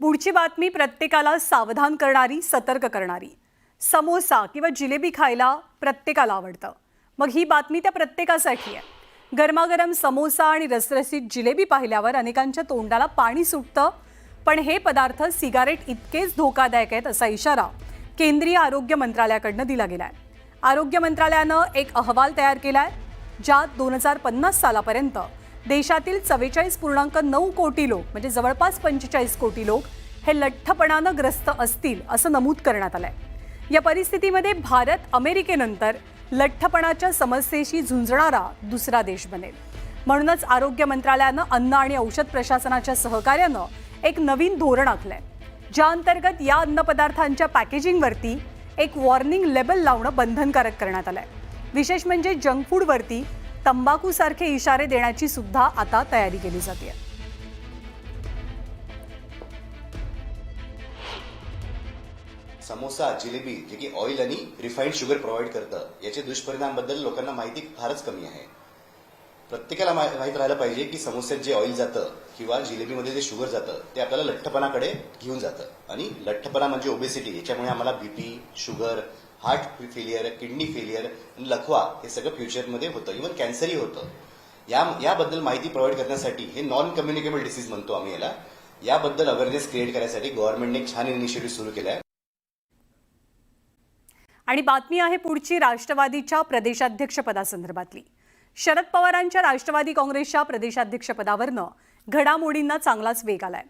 पुढची बातमी प्रत्येकाला सावधान करणारी, सतर्क करणारी। समोसा किंवा जिलेबी खायला प्रत्येकाला आवडतं। मग ही बातमी त्या प्रत्येकासाठी आहे। गरमागरम समोसा आणि रसरशीत जिलेबी पाहिल्यावर अनेकांच्या तोंडाला पाणी सुटतं। पण हे पदार्थ सिगारेट इतकेच धोकादायक आहेत असा इशारा केंद्रीय आरोग्य मंत्रालयाकडून दिला गेलाय। आरोग्य मंत्रालयानं एक अहवाल तयार केलाय, ज्यात 2050 सालापर्यंत देशातील 44.9 कोटी लोक म्हणजे जवळपास 45 कोटी लोक हे लठ्ठपणानं ग्रस्त असतील असं नमूद करण्यात आलंय। या परिस्थितीमध्ये भारत अमेरिकेनंतर लठ्ठपणाच्या समस्येशी झुंजणारा दुसरा देश बनेल। म्हणूनच आरोग्य मंत्रालयानं अन्न आणि औषध प्रशासनाच्या सहकार्यानं एक नवीन धोरण आखलंय, ज्या अंतर्गत या अन्नपदार्थांच्या पॅकेजिंगवरती एक वॉर्निंग लेबल लावणं बंधनकारक करण्यात आलंय। विशेष म्हणजे जंक फूडवरती तंबाखूसारखे इशारे देण्याची सुद्धा आता तयारी केली जाते। समोसा, जिलेबी जे की ऑइल आणि रिफाइंड शुगर प्रोव्हाइड करतं, याचे दुष्परिणामांबद्दल लोकांना माहिती फारच कमी आहे। प्रत्येकाला माहित राहायला पाहिजे की समोस्यात जे ऑइल जातं किंवा जिलेबीमध्ये जे शुगर जातं ते आपल्याला लठ्ठपणाकडे घेऊन जातं आणि लठ्ठपणा म्हणजे ओबेसिटी। याच्यामुळे आम्हाला BP, sugar, heart failure, kidney failure आणि लखवा हे सगळं फ्युचरमध्ये होतं, इव्हन कॅन्सरही होतं। याबद्दल माहिती प्रोव्हाइड करण्यासाठी हे नॉन कम्युनिकेबल डिसीज म्हणतो आम्ही याला, याबद्दल अवेअरनेस क्रिएट करण्यासाठी गव्हर्नमेंटने एक छान इनिशिएटिव्ह सुरू केला आहे। आणि बातमी आहे पुढची राष्ट्रवादीच्या प्रदेशाध्यक्ष पदासंदर्भातली। शरद पवारांच्या राष्ट्रवादी काँग्रेसच्या प्रदेशाध्यक्ष पदावरनं घडामोडींना चांगलाच वेग आलाय।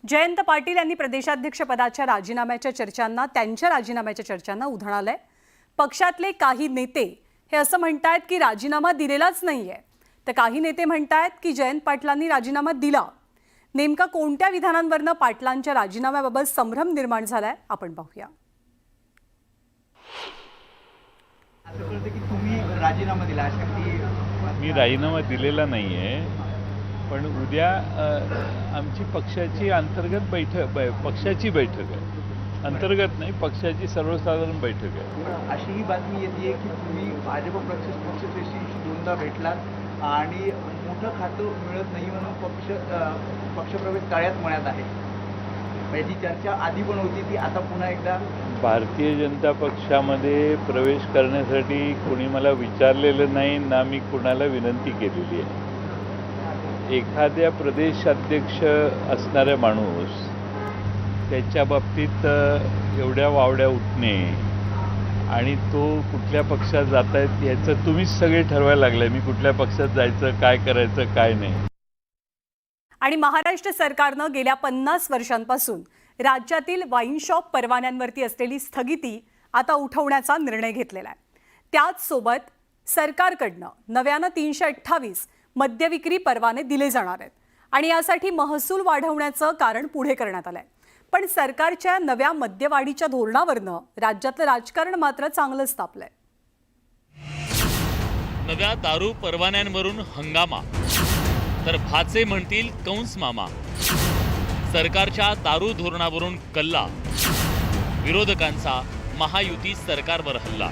जयंत पाटील यांनी प्रदेशाध्यक्ष पदाच्या त्यांच्या राजीनाम्याच्या चर्चांना उधाण आलंय। पक्षातले काही नेते हे असं म्हणतायत की राजीनामा दिलेलाच नाहीये, तर काही नेते म्हणतायत की जयंत पाटलांनी राजीनामा दिला। नेमका कोणत्या विधानांवरनं पाटलांच्या राजीनाम्याबाबत संभ्रम निर्माण झालाय आपण पाहूया। राजीनामा दिला मी राजीनामा दिलेला नाहीये, पण उद्या आमची पक्षाची अंतर्गत पक्षाची बैठक आहे, अंतर्गत नाही पक्षाची सर्वसाधारण बैठक आहे। अशी ही बातमी येते की तुम्ही भाजप पक्षश्रेष्ठींशी दोनदा भेटलात आणि मोठं खातं मिळत नाही म्हणून पक्षप्रवेश टाळ्यात मळ्यात आहे। जी चर्चा आधी पण होती ती आता पुन्हा एकदा भारतीय जनता पक्षामध्ये प्रवेश करण्यासाठी कोणी मला विचारलेलं नाही ना मी कुणाला विनंती केलेली आहे। एखाद्या प्रदेशाध्यक्ष असणारा माणूस त्याच्या बाबतीत एवढ्या वावड्या उठणे आणि तो कुठल्या पक्षात जात आहेत याचं तुम्हीच सगळे ठरवायला लागले, मी कुठल्या पक्षात जायचं, काय करायचं, काय नाही। आणि महाराष्ट्र सरकारनं गेल्या 50 वर्षांपासून राज्यातील वाईन शॉप परवान्यांवरती असलेली स्थगिती आता उठवण्याचा निर्णय घेतलेला आहे। त्याच सोबत सरकारकडनं नव्यानं 328 मद्यविक्री परवाने दिले जाणार आहेत आणि यासाठी महसूल वाढवण्याचं कारण पुढे करण्यात आलंय। पण सरकारच्या नव्या मद्यवाढीच्या धोरणावरनं राज्यातलं राजकारण मात्र चांगलंच तापलंय। नव्या दारू परवान्यांवरून हंगामा, तर भाचे म्हणतील कंस मामा। सरकारच्या दारू धोरणावरून कल्ला, विरोधकांचा महायुती सरकारवर हल्ला।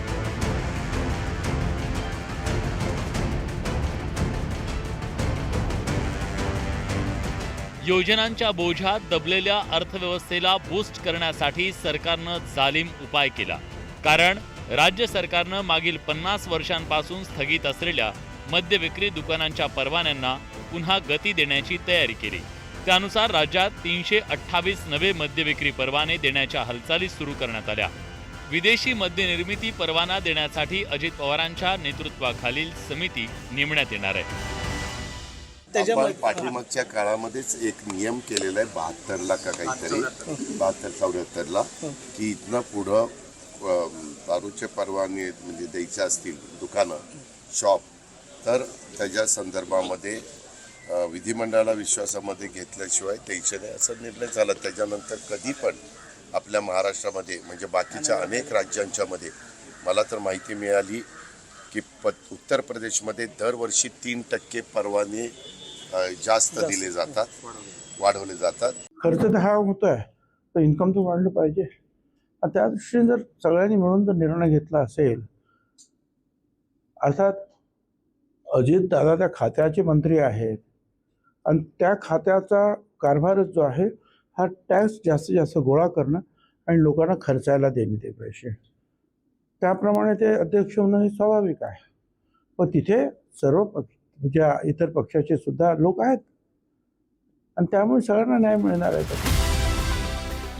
योजनांच्या बोझ्यात दबलेल्या अर्थव्यवस्थेला बूस्ट करण्यासाठी सरकारनं जालीम उपाय केला। कारण राज्य सरकारनं मागील 50 वर्षांपासून स्थगित असलेल्या मद्य विक्री दुकानांच्या परवान्यांना पुन्हा गती देण्याची तयारी केली। त्यानुसार राज्यात 328 नवे मद्य विक्री परवाने देण्याच्या हालचाली सुरू करण्यात आल्या। विदेशी मद्य निर्मिती परवाना देण्यासाठी अजित पवारांच्या नेतृत्वाखालील समिती नेमण्यात येणार आहे। आपण पाठीमागच्या काळामध्येच एक नियम केलेला आहे 72ला का काहीतरी 72-74ला की इथनं पुढं दारूचे परवाने म्हणजे द्यायचे असतील दुकानं, शॉप, तर त्याच्या संदर्भामध्ये विधिमंडळाला विश्वासामध्ये घेतल्याशिवाय द्यायचे नाही असा निर्णय झाला। त्याच्यानंतर कधी पण आपल्या महाराष्ट्रामध्ये म्हणजे बाकीच्या अनेक राज्यांच्यामध्ये मला तर माहिती मिळाली की उत्तर प्रदेशमध्ये दरवर्षी 3% परवाने जास्त दिले जातात, वाढवले जातात। खर्च तर हा होतोय, तर इन्कम तर वाढलं पाहिजे। त्या दृष्टीने जर सगळ्यांनी मिळून जर निर्णय घेतला असेल, अर्थात अजित दादा त्या खात्याचे मंत्री आहेत आणि त्या खात्याचा कारभारच जो आहे हा टॅक्स जास्तीत जास्त गोळा करणं आणि लोकांना खर्चायला देणे ते पैसे, त्याप्रमाणे ते अध्यक्ष होणं हे स्वाभाविक आहे. पण तिथे सर्व ज्या इतर पक्षाचे सुद्धा लोक आहेत आणि त्यामुळे सगळ्यांना न्याय मिळणार आहे.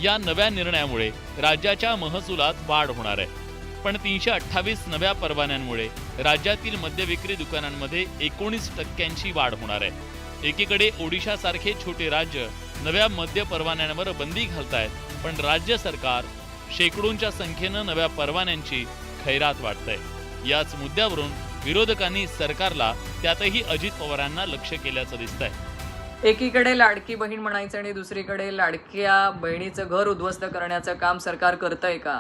या नव्या निर्णयामुळे राज्याच्या महसुलात वाढ होणार आहे. पण 328 नव्या परवान्यांमुळे राज्यातील मद्य विक्री दुकानांमध्ये 19% वाढ होणार आहे. एकीकडे ओडिशासारखे छोटे राज्य नव्या मद्य परवान्यांवर बंदी घालतायत, पण राज्य सरकार शेकडोंच्या संख्येनं नव्या परवान्यांची खैरात वाटतंय. याच मुद्द्यावरून विरोधकांनी सरकारला, त्यातही अजित पवारांना लक्ष्य केल्याचं दिसतंय. एकीकडे लाडकी बहीण म्हणायचं आणि दुसरीकडे लाडक्या बहिणीचं घर उद्ध्वस्त करण्याचं काम सरकार करतंय का?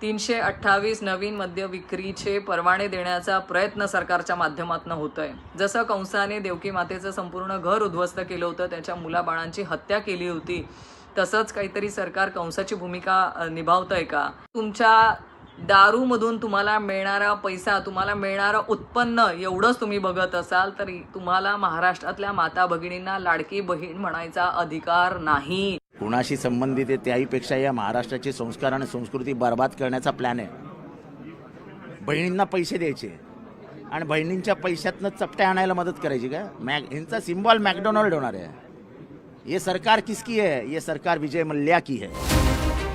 328 नवीन मद्य विक्रीचे परवाने देण्याचा प्रयत्न सरकारच्या माध्यमातून होतोय. जसं कंसाने देवकी मातेचं संपूर्ण घर उद्ध्वस्त केलं होतं, त्याच्या मुलाबाळांची हत्या केली होती, तसंच काहीतरी सरकार कंसाची भूमिका निभावतंय का? तुमच्या दारूमधून तुम्हाला मिळणारा पैसा, तुम्हाला मिळणारं उत्पन्न एवढंच तुम्ही बघत असाल तरी तुम्हाला महाराष्ट्रातल्या माता भगिनींना लाडकी बहीण म्हणायचा अधिकार नाही. कुणाशी संबंधित आहे त्याहीपेक्षा या महाराष्ट्राचे संस्कार आणि संस्कृती बर्बाद करण्याचा प्लॅन आहे. बहिणींना पैसे द्यायचे आणि बहिणींच्या पैशातनं चपट्या आणायला मदत करायची का? ह्यांचा सिम्बॉल मॅकडोनाल्ड होणार आहे. ये सरकार किसकी है? ये सरकार विजय मल्ल्या की है.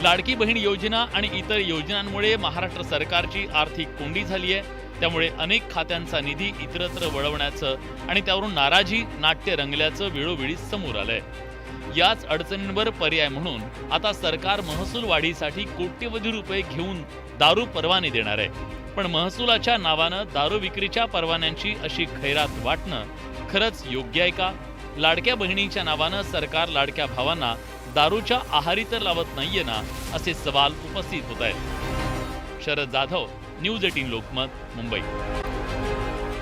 लाडकी बहीण योजना आणि इतर योजनांमुळे महाराष्ट्र सरकारची आर्थिक कोंडी झाली आहे. त्यामुळे अनेक खात्यांचा निधी इतरत्र वळवण्याचं आणि त्यावरून नाराजी नाट्य रंगल्याचं वेळोवेळी समोर आलंय. याच अडचणींवर पर्याय म्हणून आता सरकार महसूल वाढीसाठी कोट्यवधी रुपये घेऊन दारू परवाने देणार आहे. पण महसुलाच्या नावानं दारू विक्रीच्या परवान्यांची अशी खैरात वाटणं खरंच योग्य आहे का? लाडक्या बहिणीच्या नावानं सरकार लाडक्या भावांना दारूच्या आहारी तर लावत नाहीये ना, असे सवाल उपस्थित होत आहेत. शरद जाधव, न्यूज 18 लोकमत, मुंबई.